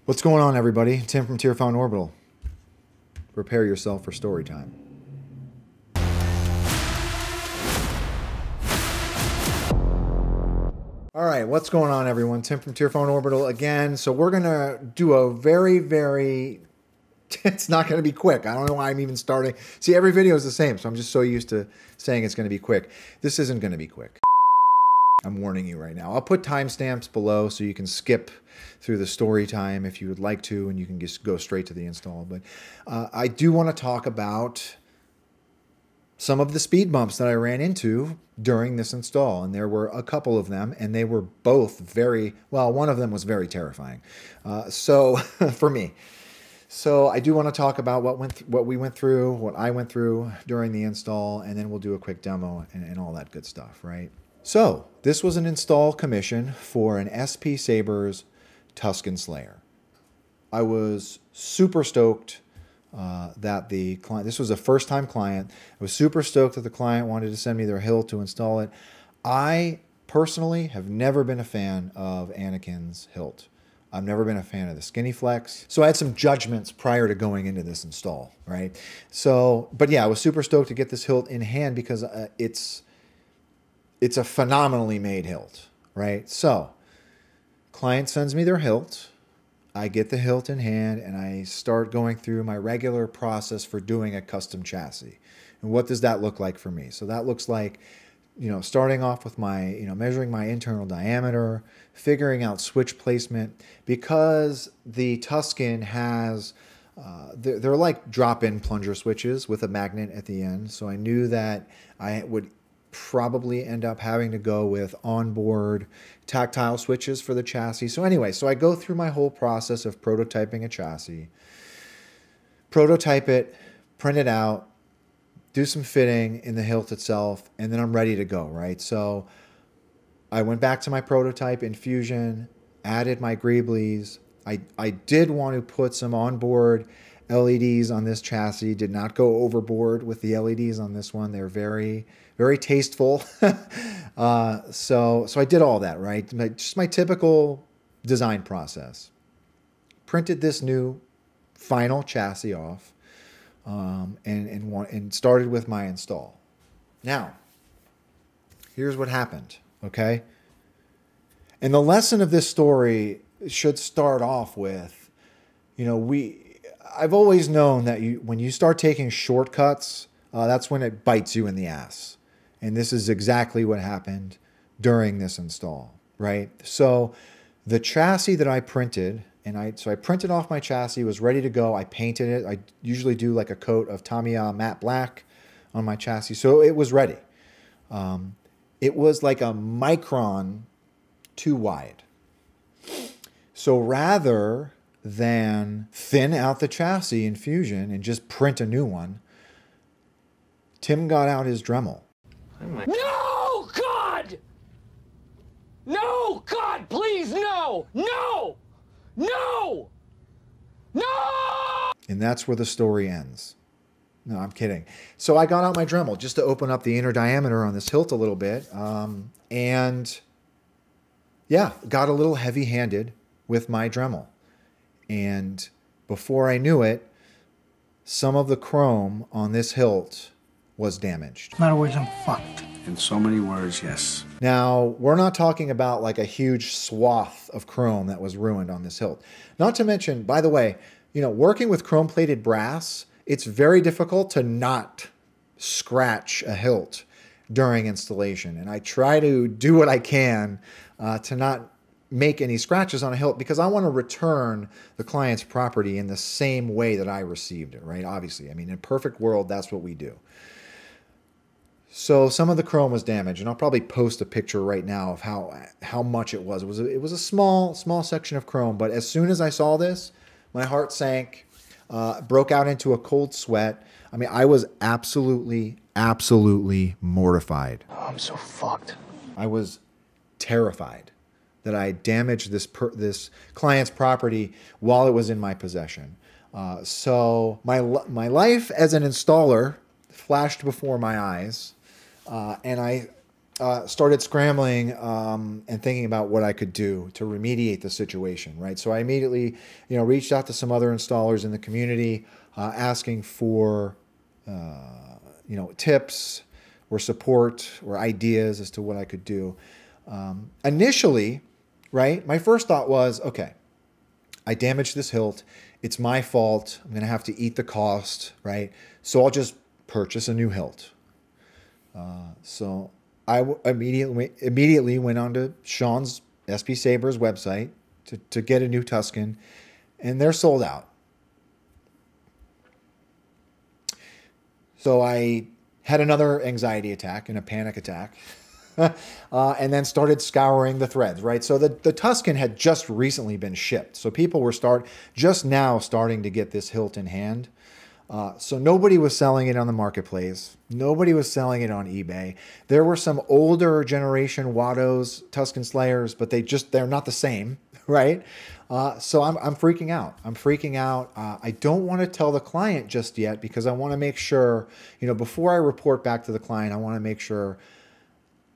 What's going on, everybody? Tim from Tierfound Orbital. Prepare yourself for story time. All right, what's going on, everyone? Tim from Tierfound Orbital again. So we're going to do a very... It's not going to be quick. I don't know why I'm even starting. See, every video is the same, so I'm just so used to saying it's going to be quick. This isn't going to be quick. I'm warning you right now. I'll put timestamps below so you can skip through the story time if you would like to, and you can just go straight to the install. But I do want to talk about some of the speed bumps that I ran into during this install, and there were a couple of them, and they were both very, well, one of them was very terrifying. So for me. So I do want to talk about what we went through, what I went through during the install, and then we'll do a quick demo and all that good stuff, right? So this was an install commission for an SPsabers Tusken Slayer. I was super stoked that the client, this was a first-time client, I was super stoked that the client wanted to send me their hilt to install it. I personally have never been a fan of Anakin's hilt. I've never been a fan of the skinny flex. So I had some judgments prior to going into this install, right? So, but yeah, I was super stoked to get this hilt in hand because it's a phenomenally made hilt, right? So client sends me their hilt. I get the hilt in hand and I start going through my regular process for doing a custom chassis. And what does that look like for me? So that looks like, you know, starting off with my, measuring my internal diameter, figuring out switch placement, because the Tusken has, they're like drop-in plunger switches with a magnet at the end. So I knew that I would probably end up having to go with onboard tactile switches for the chassis. So anyway, so I go through my whole process of prototyping a chassis, prototype it, print it out, do some fitting in the hilt itself, and then I'm ready to go, right? So I went back to my prototype in Fusion, added my greeblies. I did want to put some onboard LEDs on this chassis, did not go overboard with the LEDs on this one. They're very, very tasteful. So I did all that, right? Just my typical design process. Printed this new final chassis off. And started with my install. Now, here's what happened, okay? And the lesson of this story should start off with, I've always known that when you start taking shortcuts, that's when it bites you in the ass. And this is exactly what happened during this install, right? So the chassis that I printed, so I printed off my chassis, was ready to go. I painted it. I usually do like a coat of Tamiya matte black on my chassis. So it was ready. It was like a micron too wide. So rather than thin out the chassis in Fusion and just print a new one, Tim got out his Dremel. No, God! No, God, please, no! No! No! No! And that's where the story ends. No, I'm kidding. So I got out my Dremel just to open up the inner diameter on this hilt a little bit. And yeah, got a little heavy-handed with my Dremel. And before I knew it, some of the chrome on this hilt was damaged. In other words, I'm fucked. In so many words, yes. Now, we're not talking about like a huge swath of chrome that was ruined on this hilt. Not to mention, by the way, working with chrome-plated brass, it's very difficult to not scratch a hilt during installation. And I try to do what I can to not make any scratches on a hilt because I want to return the client's property in the same way that I received it, right? Obviously, I mean, in a perfect world, that's what we do. So some of the chrome was damaged, and I'll probably post a picture right now of how much it was. It was a small section of chrome, but as soon as I saw this, my heart sank, broke out into a cold sweat. I mean, I was absolutely mortified. Oh, I'm so fucked. I was terrified that I damaged this client's property while it was in my possession. So my life as an installer flashed before my eyes. And I started scrambling and thinking about what I could do to remediate the situation, right? So I immediately, reached out to some other installers in the community, asking for, tips or support or ideas as to what I could do. Initially, right, my first thought was, okay, I damaged this hilt. It's my fault. I'm going to have to eat the cost, right? So I'll just purchase a new hilt. So I immediately went onto Shaun's SPsabers website to get a new Tusken, and they're sold out. So I had another anxiety attack and a panic attack, and then started scouring the threads, right? So the Tusken had just recently been shipped. So people were just now starting to get this hilt in hand. So nobody was selling it on the marketplace. Nobody was selling it on eBay. There were some older generation Watto's Tusken Slayers, but they're not the same, right? So I'm freaking out. I'm freaking out. I don't want to tell the client just yet because I want to make sure, before I report back to the client, I want to make sure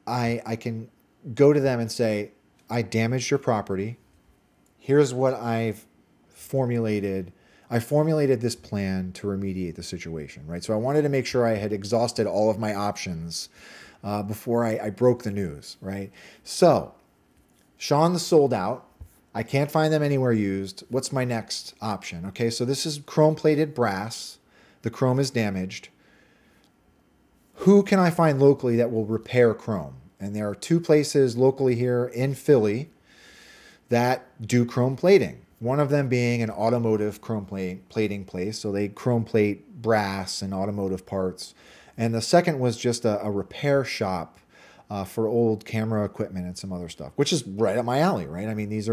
I can go to them and say, I damaged your property. Here's what I've formulated. I formulated this plan to remediate the situation, right? So I wanted to make sure I had exhausted all of my options before I broke the news, right? So Shaun's sold out. I can't find them anywhere used. What's my next option? Okay, so this is chrome-plated brass. The chrome is damaged. Who can I find locally that will repair chrome? And there are two places locally here in Philly that do chrome plating. One of them being an automotive chrome plating place. So they chrome plate brass and automotive parts. And the second was just a repair shop for old camera equipment and some other stuff, which is right up my alley, right? I mean, this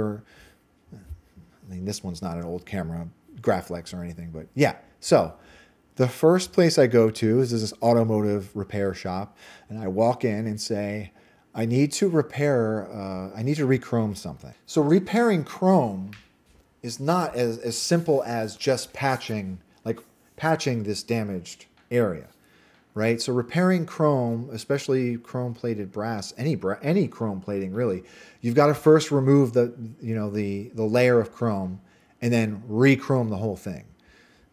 one's not an old camera, Graflex or anything, but yeah. So the first place I go to is this automotive repair shop. And I walk in and say, I need to re-chrome something. So repairing chrome is not as simple as just patching this damaged area, right? So repairing chrome, especially chrome-plated brass, any chrome plating really, you've got to first remove the layer of chrome and then re-chrome the whole thing.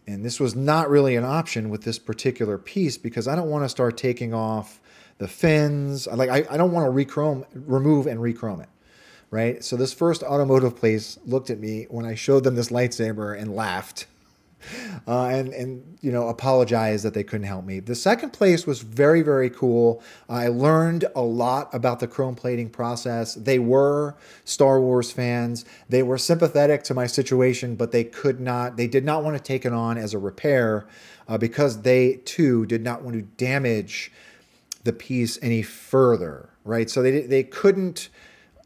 And this was not really an option with this particular piece because I don't want to start taking off the fins. I don't want to remove and re-chrome it. Right? So this first automotive place looked at me when I showed them this lightsaber and laughed and apologized that they couldn't help me. The second place was very, very cool. I learned a lot about the chrome plating process. They were Star Wars fans. They were sympathetic to my situation, but they did not want to take it on as a repair because they too did not want to damage the piece any further, right? So they couldn't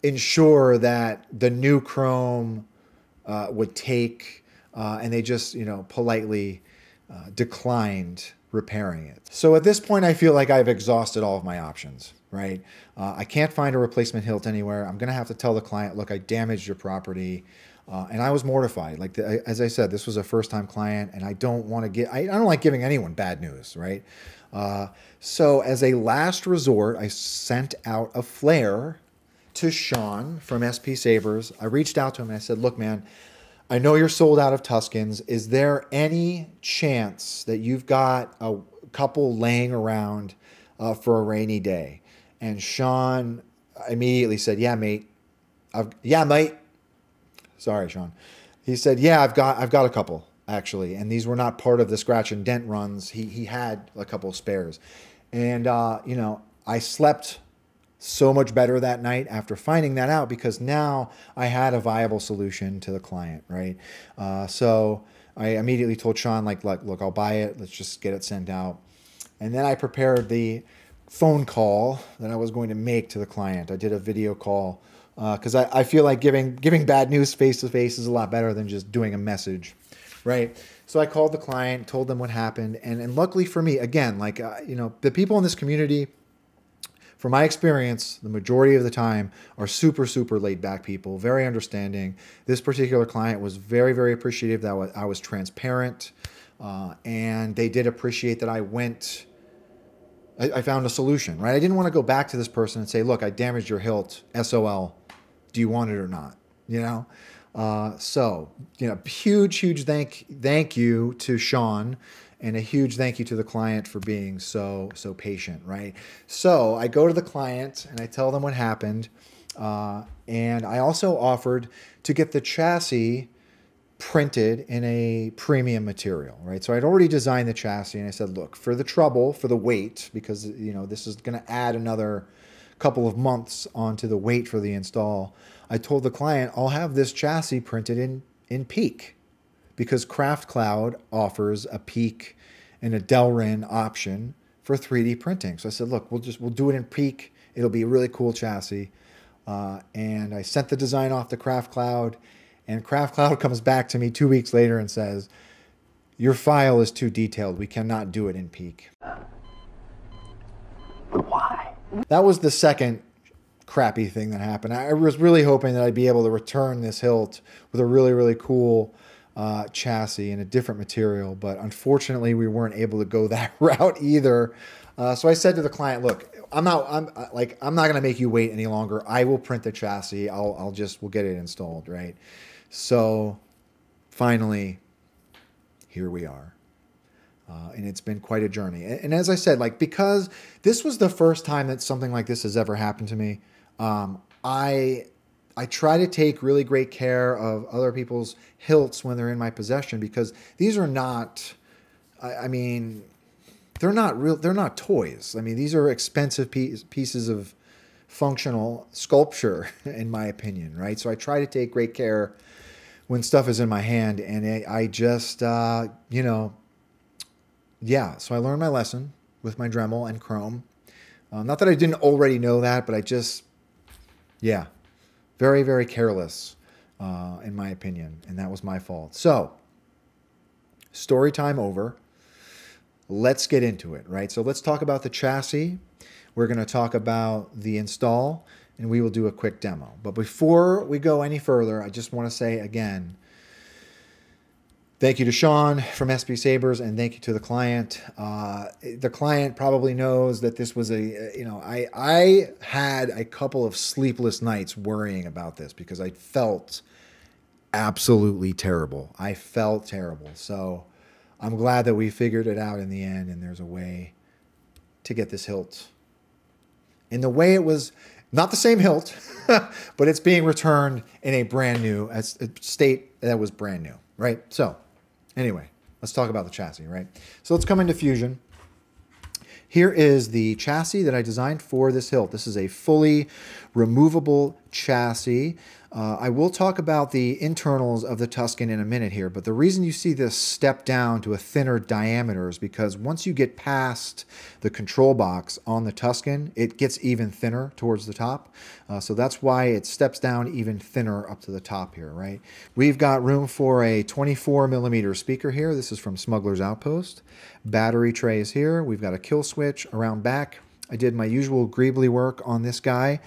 ensure that the new chrome would take, and they just, politely declined repairing it. So at this point, I feel like I've exhausted all of my options, right? I can't find a replacement hilt anywhere. I'm going to have to tell the client, look, I damaged your property. And I was mortified. As I said, this was a first-time client, and I don't like giving anyone bad news, right? So as a last resort, I sent out a flare to Shaun from SPsabers. I reached out to him and I said, look, man, I know you're sold out of Tuskens. Is there any chance that you've got a couple laying around for a rainy day? And Shaun immediately said, yeah, mate. Sorry, Shaun. He said, yeah, I've got a couple, actually. And these were not part of the scratch and dent runs. He had a couple spares. And, I slept so much better that night after finding that out because now I had a viable solution to the client, right? So I immediately told Shaun, look, I'll buy it. Let's just get it sent out. And then I prepared the phone call that I was going to make to the client. I did a video call because I feel like giving bad news face-to-face is a lot better than just doing a message, right? So I called the client, told them what happened. And luckily for me, again, the people in this community, from my experience, the majority of the time are super, super laid back people, very understanding. This particular client was very, very appreciative that I was transparent. And they did appreciate that I went I found a solution, right? I didn't want to go back to this person and say, look, I damaged your hilt, SOL. Do you want it or not? You know? So, you know, huge thank you to Shaun, and a huge thank you to the client for being so patient, right? So I go to the client and I tell them what happened. And I also offered to get the chassis printed in a premium material, right? So I'd already designed the chassis, and I said, look, for the trouble, for the weight, because, you know, this is going to add another couple of months onto the weight for the install. I told the client, I'll have this chassis printed in PEEK, because Craft Cloud offers a PEEK and a Delrin option for 3D printing. So I said, look, we'll do it in PEEK. It'll be a really cool chassis. And I sent the design off to Craft Cloud, and Craft Cloud comes back to me 2 weeks later and says, your file is too detailed. We cannot do it in PEEK. Why? That was the second crappy thing that happened. I was really hoping that I'd be able to return this hilt with a really cool chassis in a different material, but unfortunately we weren't able to go that route either. So I said to the client, look, I'm not going to make you wait any longer. I will print the chassis. we'll get it installed, right? So finally, here we are. And it's been quite a journey. And as I said, like, because this was the first time that something like this has ever happened to me, I try to take really great care of other people's hilts when they're in my possession, because these are not, I mean, they're not real, they're not toys. I mean, these are expensive pieces of functional sculpture, in my opinion, right? So I try to take great care when stuff is in my hand, and I just, you know, yeah, so I learned my lesson with my Dremel and Chrome. Not that I didn't already know that, but I just, yeah, very careless, in my opinion, and that was my fault. So, story time over. Let's get into it, right? So let's talk about the chassis. We're going to talk about the install, and we will do a quick demo. But before we go any further, I just want to say again, thank you to Shaun from SPsabers, and thank you to the client. The client probably knows that this was I had a couple of sleepless nights worrying about this, because I felt absolutely terrible. I felt terrible. So I'm glad that we figured it out in the end, and there's a way to get this hilt in the way it was. Not the same hilt, but it's being returned in a brand new state that was brand new, right? So anyway, let's talk about the chassis, right? So let's come into Fusion. Here is the chassis that I designed for this hilt. This is a fully removable chassis. I will talk about the internals of the Tusken in a minute here, but the reason you see this step down to a thinner diameter is because once you get past the control box on the Tusken, it gets even thinner towards the top. So that's why it steps down even thinner up to the top here, right? We've got room for a 24mm speaker here. This is from Smugglers Outpost. Battery tray is here. We've got a kill switch around back. I did my usual greebly work on this guy.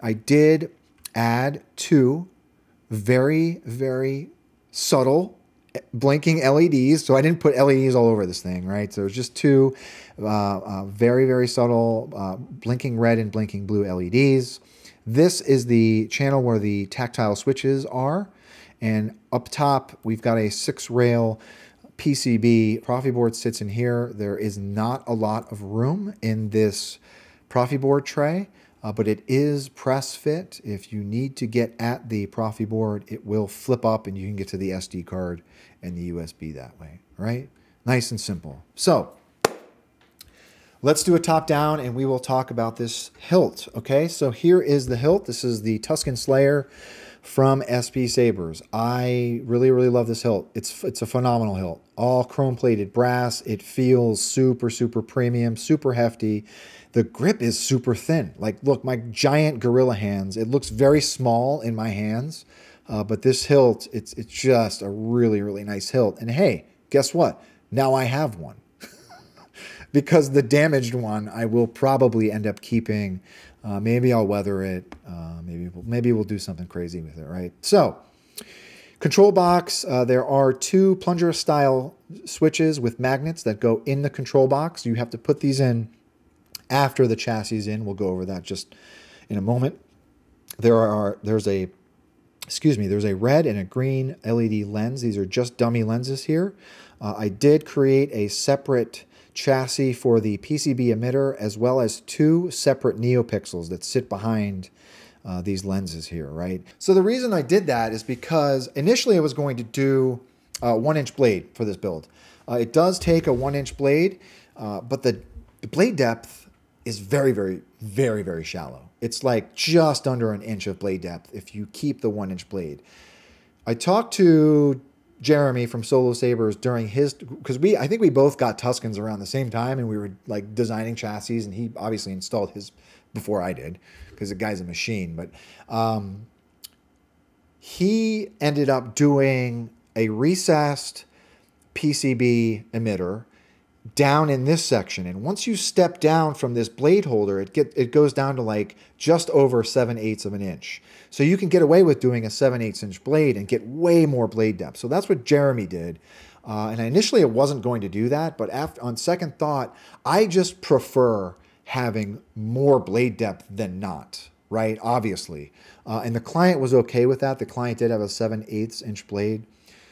I did add two very subtle blinking LEDs. So I didn't put LEDs all over this thing, right? So it's just two very subtle blinking red and blinking blue LEDs. This is the channel where the tactile switches are. And up top, we've got a 6-rail PCB. Proffie board sits in here. There is not a lot of room in this Proffie board tray. But it is press fit. If you need to get at the Proffie board, it will flip up and you can get to the SD card and the USB that way, right? Nice and simple. So let's do a top down and we will talk about this hilt, okay? So here is the hilt. This is the Tusken Slayer from SPsabers. I really love this hilt. It's a phenomenal hilt. All chrome plated brass. It feels super premium, super hefty. The grip is super thin. Like, look, my giant gorilla hands, it looks very small in my hands, but this hilt, it's just a really nice hilt. And hey, guess what? Now I have one. Because the one I will probably end up keeping. Maybe I'll weather it. Maybe we'll do something crazy with it, right? So, control box, there are two plunger style switches with magnets that go in the control box. You have to put these in after the chassis is in. We'll go over that just in a moment. There's a red and a green LED lens. These are just dummy lenses here. I did create a separate chassis for the PCB emitter, as well as 2 separate neopixels that sit behind these lenses here, right? So the reason I did that is because initially I was going to do a 1-inch blade for this build. It does take a 1-inch blade, but the blade depth is very, very, very, very shallow. It's like just under an inch of blade depth if you keep the 1-inch blade. I talked to Jeremy from CCsabers during his, because I think we both got Tuskens around the same time, and we were like designing chassis, and he obviously installed his before I did because the guy's a machine. But he ended up doing a recessed PCB emitter down in this section, and once you step down from this blade holder, it goes down to like just over 7/8 of an inch. So you can get away with doing a 7/8 inch blade and get way more blade depth. So that's what Jeremy did. And initially I wasn't going to do that, but on second thought, I just prefer having more blade depth than not, right? Obviously. And the client was okay with that. The client did have a 7/8 inch blade.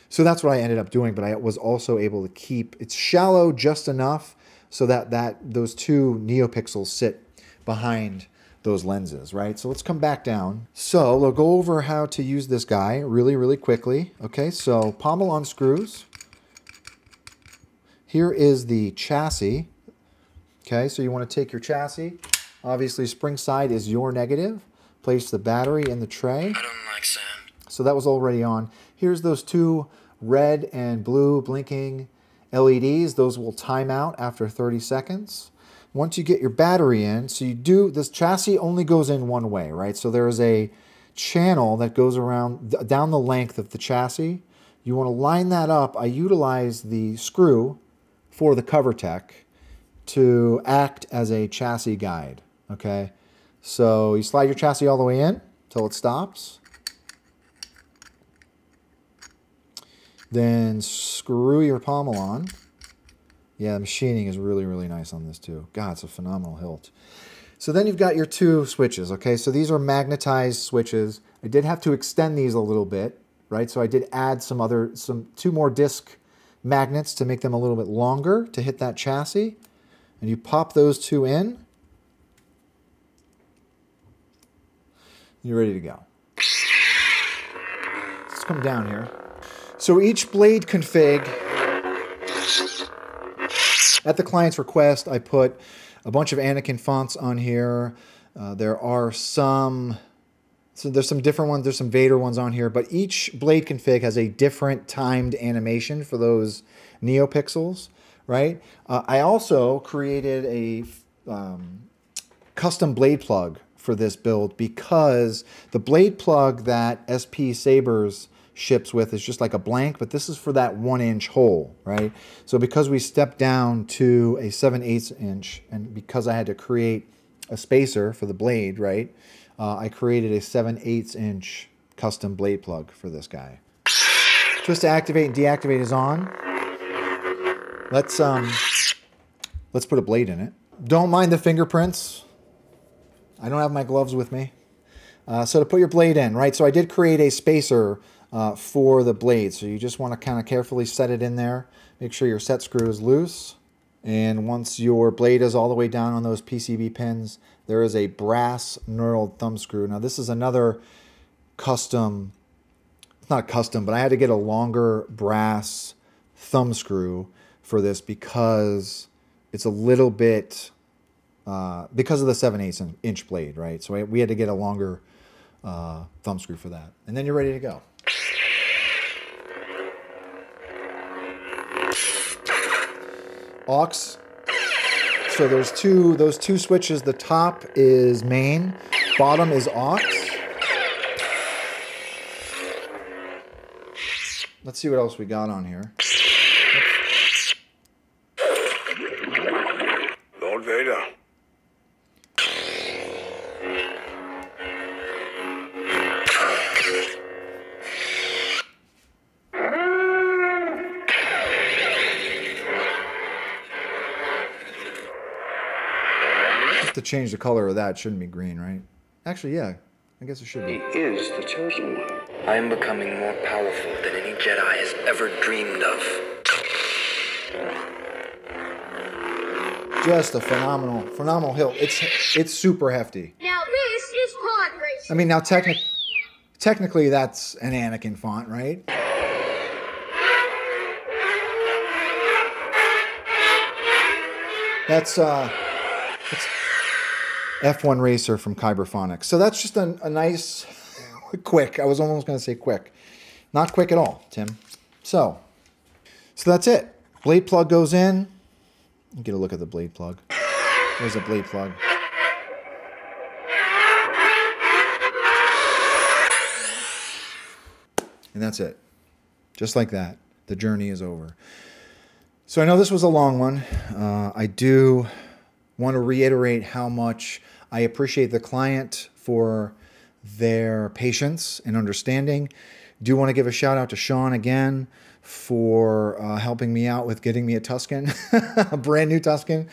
So that's what I ended up doing, but I was also able to keep, it's shallow just enough so that those 2 neopixels sit behind those lenses, right? So let's come back down. So we'll go over how to use this guy really, really quickly. Okay, so pommel unscrews. Here is the chassis. Okay, so you want to take your chassis. Obviously, spring side is your negative. Place the battery in the tray. I don't like sand. So that was already on. Here's those 2 red and blue blinking LEDs. Those will time out after 30 seconds. Once you get your battery in, so this chassis only goes in one way, right? So there is a channel that goes around down the length of the chassis. You want to line that up. I utilize the screw for the cover tech to act as a chassis guide, okay? So you slide your chassis all the way in until it stops. Then screw your pommel on. Yeah, the machining is really, really nice on this too. God, it's a phenomenal hilt. So then you've got your 2 switches, okay? So these are magnetized switches. I did have to extend these a little bit, right? So I did add some 2 more disc magnets to make them a little bit longer to hit that chassis. And you pop those 2 in. You're ready to go. Let's come down here. So each blade config, at the client's request, I put a bunch of Anakin fonts on here. There are there's some different ones. There's some Vader ones on here, but each blade config has a different timed animation for those neopixels, right? I also created a custom blade plug for this build because the blade plug that SPsabers ships with is just like a blank, but this is for that 1-inch hole, right? So because we stepped down to a 7/8 inch, and because I had to create a spacer for the blade, right? I created a 7/8 inch custom blade plug for this guy. Twist to activate and deactivate is on. Let's put a blade in it. Don't mind the fingerprints. I don't have my gloves with me. So to put your blade in, right? So I did create a spacer for the blade. So you just want to kind of carefully set it in there. Make sure your set screw is loose. And once your blade is all the way down on those PCB pins, there is a brass knurled thumb screw. Now this is another custom, it's not custom, but I had to get a longer brass thumb screw for this because it's a little bit, because of the 7/8 inch blade, right? So we had to get a longer thumb screw for that. And then you're ready to go. Aux. So there's those two switches. The top is main, bottom is aux. Let's see what else we got on here. Lord Vader. have to change the color of that. It shouldn't be green, right? Actually, yeah. I guess it should be. He is the chosen one. I am becoming more powerful than any Jedi has ever dreamed of. Just a phenomenal hilt. It's super hefty. Now this is pod racing. I mean, now technically that's an Anakin font, right? That's F1 Racer from Kyberphonics. So that's just a nice, quick. I was almost going to say quick. Not quick at all, Tim. So that's it. Blade plug goes in. Get a look at the blade plug. There's a blade plug. And that's it. Just like that. The journey is over. So I know this was a long one. I do want to reiterate how much I appreciate the client for their patience and understanding. Do want to give a shout out to Shaun again for helping me out with getting me a Tusken, a brand new Tusken.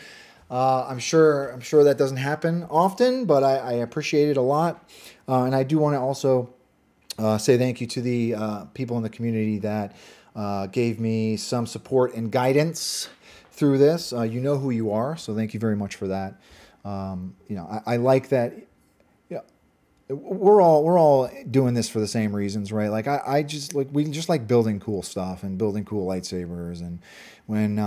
I'm sure that doesn't happen often, but I appreciate it a lot. And I do want to also say thank you to the people in the community that gave me some support and guidance through this. You know who you are, so thank you very much for that. You know, I like that. We're all doing this for the same reasons, right? Like I just like, we just like building cool stuff and building cool lightsabers, and when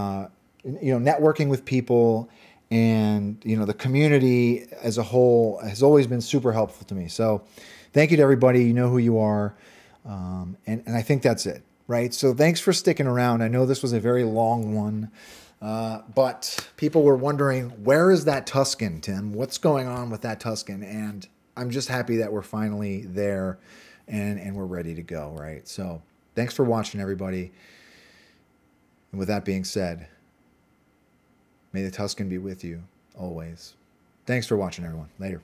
you know, networking with people and, you know, the community as a whole has always been super helpful to me. So thank you to everybody. You know who you are, and I think that's it, right? So thanks for sticking around. I know this was a very long one. But people were wondering, where is that Tusken, Tim? What's going on with that Tusken? And I'm just happy that we're finally there and we're ready to go, right? So thanks for watching, everybody. And with that being said, may the Tusken be with you always. Thanks for watching, everyone. Later.